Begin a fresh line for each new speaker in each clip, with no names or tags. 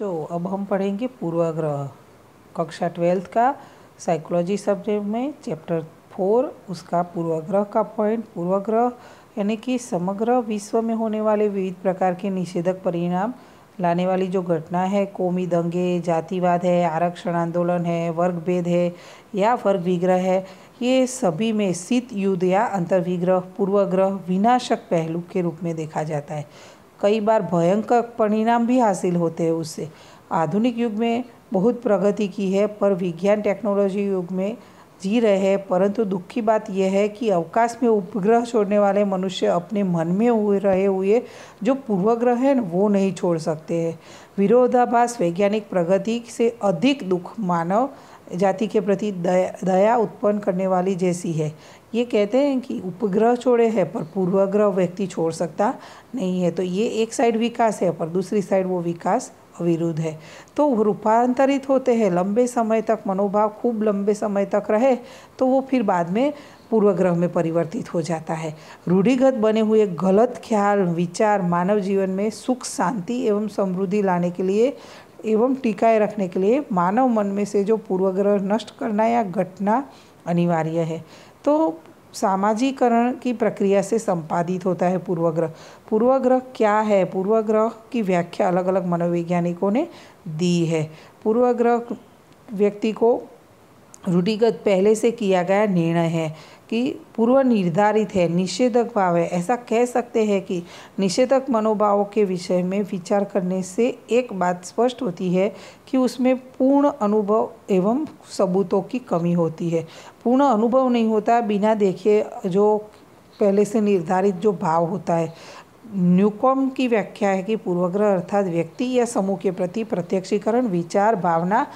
बच्चों, अब हम पढ़ेंगे पूर्वाग्रह। कक्षा 12th का साइकोलॉजी सब्जेक्ट में चैप्टर 4 उसका पूर्वाग्रह का पॉइंट। पूर्वाग्रह यानी कि समग्र विश्व में होने वाले विविध प्रकार के निषेधक परिणाम लाने वाली जो घटना है, कौमी दंगे, जातिवाद है, आरक्षण आंदोलन है, वर्ग भेद है या वर्ग विग्रह है, ये सभी में शीत युद्ध या अंतर्विग्रह पूर्वाग्रह विनाशक पहलू के रूप में देखा जाता है। कई बार भयंकर परिणाम भी हासिल होते हैं उससे। आधुनिक युग में बहुत प्रगति की है, पर विज्ञान टेक्नोलॉजी युग में जी रहे हैं। परंतु दुख की बात यह है कि अवकाश में उपग्रह छोड़ने वाले मनुष्य अपने मन में रहे हुए जो पूर्वाग्रह है वो नहीं छोड़ सकते हैं। विरोधाभास वैज्ञानिक प्रगति से अधिक दुख मानव जाति के प्रति दया उत्पन्न करने वाली जैसी है। ये कहते हैं कि उपग्रह छोड़े हैं पर पूर्वाग्रह व्यक्ति छोड़ सकता नहीं है। तो ये एक साइड विकास है, पर दूसरी साइड वो विकास अविरुद्ध है। तो रूपांतरित होते हैं लंबे समय तक, मनोभाव खूब लंबे समय तक रहे तो वो फिर बाद में पूर्वाग्रह में परिवर्तित हो जाता है। रूढ़िगत बने हुए गलत ख्याल विचार मानव जीवन में सुख शांति एवं समृद्धि लाने के लिए एवं टिकाए रखने के लिए मानव मन में से जो पूर्वाग्रह नष्ट करना या घटना अनिवार्य है। तो सामाजिकरण की प्रक्रिया से संपादित होता है पूर्वाग्रह। पूर्वाग्रह क्या है? पूर्वाग्रह की व्याख्या अलग अलग मनोवैज्ञानिकों ने दी है। पूर्वाग्रह व्यक्ति को रूढ़िगत पहले से किया गया निर्णय है कि पूर्व निर्धारित है, निषेधक भाव है। ऐसा कह सकते हैं कि निषेधक मनोभावों के विषय में विचार करने से एक बात स्पष्ट होती है कि उसमें पूर्ण अनुभव एवं सबूतों की कमी होती है। पूर्ण अनुभव नहीं होता बिना देखे जो पहले से निर्धारित जो भाव होता है। न्यूकॉम की व्याख्या है कि पूर्वाग्रह अर्थात व्यक्ति या समूह के प्रति प्रत्यक्षीकरण, विचार, भावना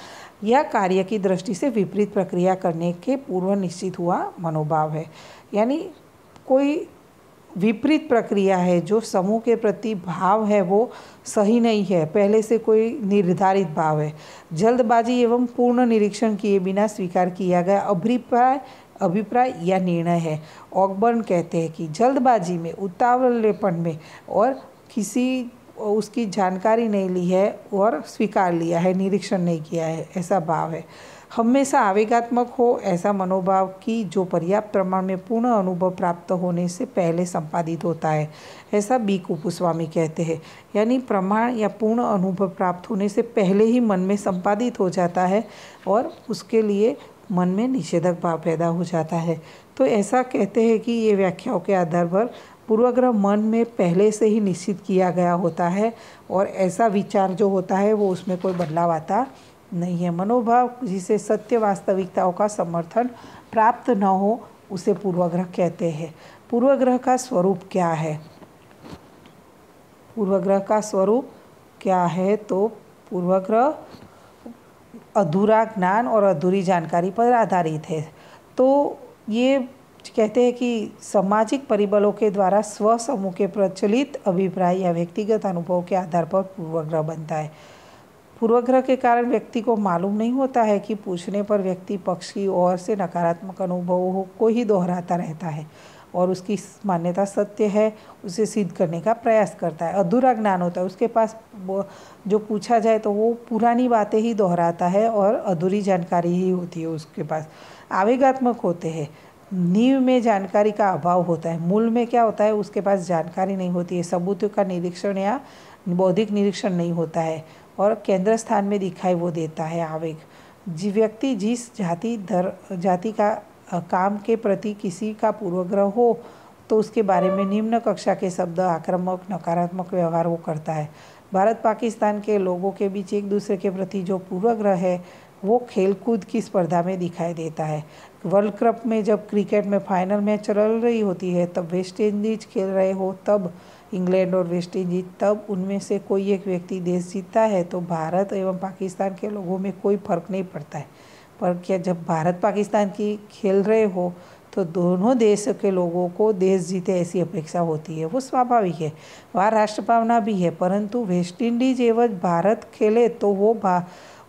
या कार्य की दृष्टि से विपरीत प्रक्रिया करने के पूर्व निश्चित हुआ मनोभाव है। यानी कोई विपरीत प्रक्रिया है, जो समूह के प्रति भाव है वो सही नहीं है, पहले से कोई निर्धारित भाव है। जल्दबाजी एवं पूर्ण निरीक्षण किए बिना स्वीकार किया गया अभिप्राय या निर्णय है। ऑकबर्न कहते हैं कि जल्दबाजी में, उतावलेपन में और किसी उसकी जानकारी नहीं ली है और स्वीकार लिया है, निरीक्षण नहीं किया है, ऐसा भाव है। हमेशा आवेगात्मक हो ऐसा मनोभाव की जो पर्याप्त प्रमाण में पूर्ण अनुभव प्राप्त होने से पहले संपादित होता है, ऐसा बी कुपुस्वामी कहते हैं। यानी प्रमाण या पूर्ण अनुभव प्राप्त होने से पहले ही मन में संपादित हो जाता है और उसके लिए मन में निषेधक भाव पैदा हो जाता है। तो ऐसा कहते हैं कि ये व्याख्याओं के आधार पर पूर्वाग्रह मन में पहले से ही निश्चित किया गया होता है और ऐसा विचार जो होता है वो उसमें कोई बदलाव आता नहीं है। मनोभाव जिसे सत्य वास्तविकताओं का समर्थन प्राप्त न हो उसे पूर्वाग्रह कहते हैं। पूर्वाग्रह का स्वरूप क्या है? पूर्वाग्रह का स्वरूप क्या है? तो पूर्वाग्रह अधूरा ज्ञान और अधूरी जानकारी पर आधारित है। तो ये कहते हैं कि सामाजिक परिबलों के द्वारा स्व समूह के प्रचलित अभिप्राय या व्यक्तिगत अनुभवों के आधार पर पूर्वाग्रह बनता है। पूर्वाग्रह के कारण व्यक्ति को मालूम नहीं होता है कि पूछने पर व्यक्ति पक्ष की ओर से नकारात्मक अनुभवों को ही दोहराता रहता है और उसकी मान्यता सत्य है उसे सिद्ध करने का प्रयास करता है। अधूरा ज्ञान होता है, उसके पास जो पूछा जाए तो वो पुरानी बातें ही दोहराता है और अधूरी जानकारी ही होती है उसके पास। आवेगात्मक होते हैं, नींव में जानकारी का अभाव होता है। मूल में क्या होता है, उसके पास जानकारी नहीं होती है, सबूतों का निरीक्षण या बौद्धिक निरीक्षण नहीं होता है और केंद्र स्थान में दिखाई वो देता है आवेग। व्यक्ति जिस जाति का काम के प्रति किसी का पूर्वाग्रह हो तो उसके बारे में निम्न कक्षा के शब्द, आक्रामक, नकारात्मक व्यवहार वो करता है। भारत पाकिस्तान के लोगों के बीच एक दूसरे के प्रति जो पूर्वाग्रह है वो खेलकूद की स्पर्धा में दिखाई देता है। वर्ल्ड कप में जब क्रिकेट में फाइनल मैच चल रही होती है, तब वेस्ट इंडीज खेल रहे हो, तब इंग्लैंड और वेस्ट इंडीज, तब उनमें से कोई एक व्यक्ति देश जीतता है तो भारत एवं पाकिस्तान के लोगों में कोई फर्क नहीं पड़ता है। पर क्या जब भारत पाकिस्तान की खेल रहे हो तो दोनों देश के लोगों को देश जीते ऐसी अपेक्षा होती है, वो स्वाभाविक है। वहाँ राष्ट्र भावना भी है। परंतु वेस्ट इंडीज एवं भारत खेले तो वो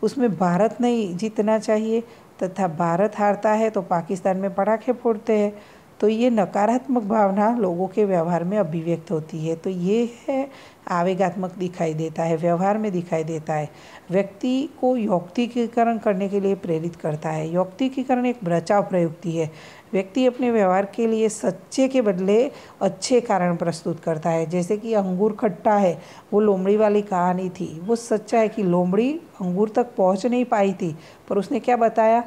उसमें भारत नहीं जीतना चाहिए तथा भारत हारता है तो पाकिस्तान में पटाखे फोड़ते हैं। तो ये नकारात्मक भावना लोगों के व्यवहार में अभिव्यक्त होती है। तो ये है आवेगात्मक दिखाई देता है, व्यवहार में दिखाई देता है, व्यक्ति को यौक्तिकीकरण करने के लिए प्रेरित करता है। यौक्तिकीकरण एक बचाव प्रयुक्ति है। व्यक्ति अपने व्यवहार के लिए सच्चे के बदले अच्छे कारण प्रस्तुत करता है। जैसे कि अंगूर खट्टा है, वो लोमड़ी वाली कहानी थी। वो सच्चा है कि लोमड़ी अंगूर तक पहुंच नहीं पाई थी, पर उसने क्या बताया,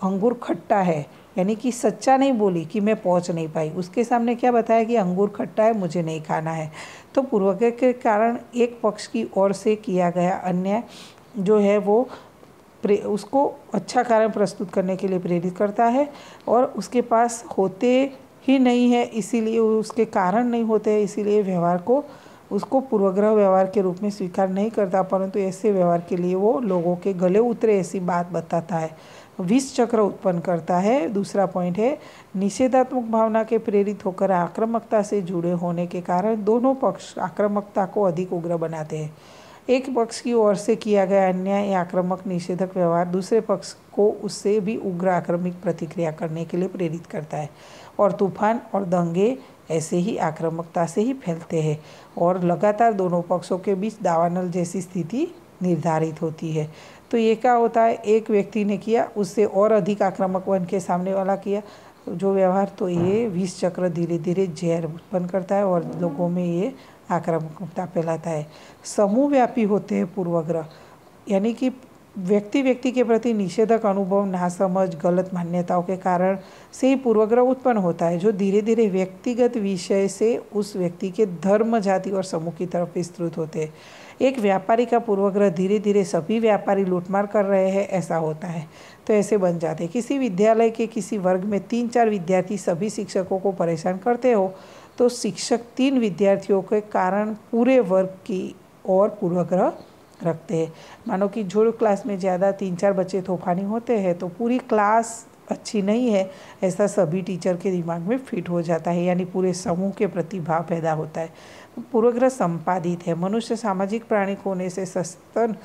अंगूर खट्टा है, यानी कि सच्चा नहीं बोली कि मैं पहुंच नहीं पाई। उसके सामने क्या बताया कि अंगूर खट्टा है, मुझे नहीं खाना है। तो पूर्वाग्रह के कारण एक पक्ष की ओर से किया गया अन्याय जो है वो उसको अच्छा कारण प्रस्तुत करने के लिए प्रेरित करता है, और उसके पास होते ही नहीं है, इसीलिए उसके कारण नहीं होते हैं, इसीलिए व्यवहार को उसको पूर्वाग्रह व्यवहार के रूप में स्वीकार नहीं करता, परंतु ऐसे व्यवहार के लिए वो लोगों के गले उतरे ऐसी बात बताता है, विष चक्र उत्पन्न करता है। दूसरा पॉइंट है, निषेधात्मक भावना के प्रेरित होकर आक्रामकता से जुड़े होने के कारण दोनों पक्ष आक्रामकता को अधिक उग्र बनाते हैं। एक पक्ष की ओर से किया गया अन्याय या आक्रामक निषेधक व्यवहार दूसरे पक्ष को उससे भी उग्र आक्रामक प्रतिक्रिया करने के लिए प्रेरित करता है, और तूफान और दंगे ऐसे ही आक्रामकता से ही फैलते हैं, और लगातार दोनों पक्षों के बीच दावानल जैसी स्थिति निर्धारित होती है। तो ये क्या होता है, एक व्यक्ति ने किया, उससे और अधिक आक्रामक बन के सामने वाला किया जो व्यवहार, तो ये विष चक्र धीरे धीरे जहर उत्पन्न करता है और लोगों में ये आक्रामकता फैलाता है। समूह व्यापी होते हैं पूर्वाग्रह, यानी कि व्यक्ति के प्रति निषेधक अनुभव, नासमझ, गलत मान्यताओं के कारण से ही पूर्वाग्रह उत्पन्न होता है, जो धीरे धीरे व्यक्तिगत विषय से उस व्यक्ति के धर्म, जाति और समूह की तरफ विस्तृत होते हैं। एक व्यापारी का पूर्वाग्रह धीरे धीरे सभी व्यापारी लूटमार कर रहे हैं ऐसा होता है, तो ऐसे बन जाते हैं। किसी विद्यालय के किसी वर्ग में 3-4 विद्यार्थी सभी शिक्षकों को परेशान करते हो, तो शिक्षक 3 विद्यार्थियों के कारण पूरे वर्ग की ओर पूर्वाग्रह रखते हैं। मानो कि जो क्लास में ज़्यादा 3-4 बच्चे तूफानी होते हैं तो पूरी क्लास अच्छी नहीं है, ऐसा सभी टीचर के दिमाग में फिट हो जाता है, यानी पूरे समूह के प्रति भाव पैदा होता है। पूर्वाग्रह संपादित है। मनुष्य सामाजिक प्राणी होने से सस्तन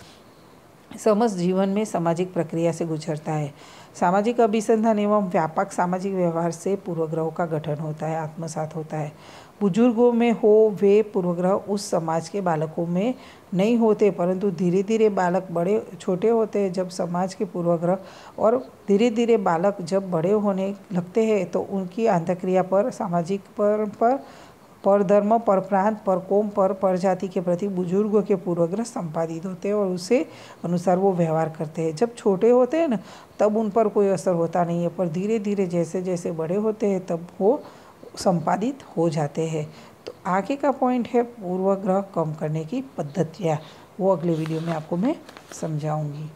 समझ जीवन में सामाजिक प्रक्रिया से गुजरता है। सामाजिक अभिसंधान एवं व्यापक सामाजिक व्यवहार से पूर्वाग्रहों का गठन होता है, आत्मसात होता है। बुजुर्गों में हो वे पूर्वाग्रह उस समाज के बालकों में नहीं होते, परंतु धीरे धीरे बालक बड़े छोटे होते हैं जब समाज के पूर्वाग्रह, और धीरे धीरे बालक जब बड़े होने लगते हैं तो उनकी अंतःक्रिया पर, सामाजिक पर धर्म, पर प्रांत, पर कौम, पर जाति के प्रति बुजुर्गों के पूर्वाग्रह संपादित होते हैं और उसे अनुसार वो व्यवहार करते हैं। जब छोटे होते हैं ना तब उन पर कोई असर होता नहीं है, पर धीरे धीरे जैसे जैसे बड़े होते हैं तब वो संपादित हो जाते हैं। तो आगे का पॉइंट है पूर्वाग्रह कम करने की पद्धतियाँ, वो अगले वीडियो में आपको मैं समझाऊंगी।